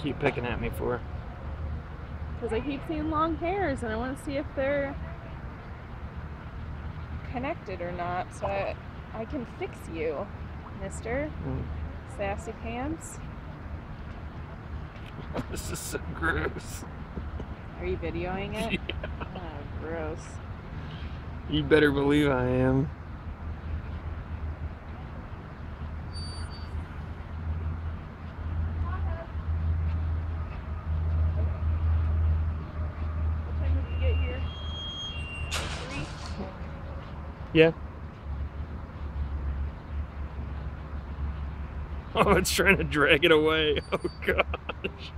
keep picking at me for? Because I keep seeing long hairs and I want to see if they're connected or not, so I can fix you, mister. Sassy pants. This is so gross. Are you videoing it? Yeah. Oh, gross. You better believe I am. What time did we get here? 3? Yeah. Oh, it's trying to drag it away. Oh, gosh.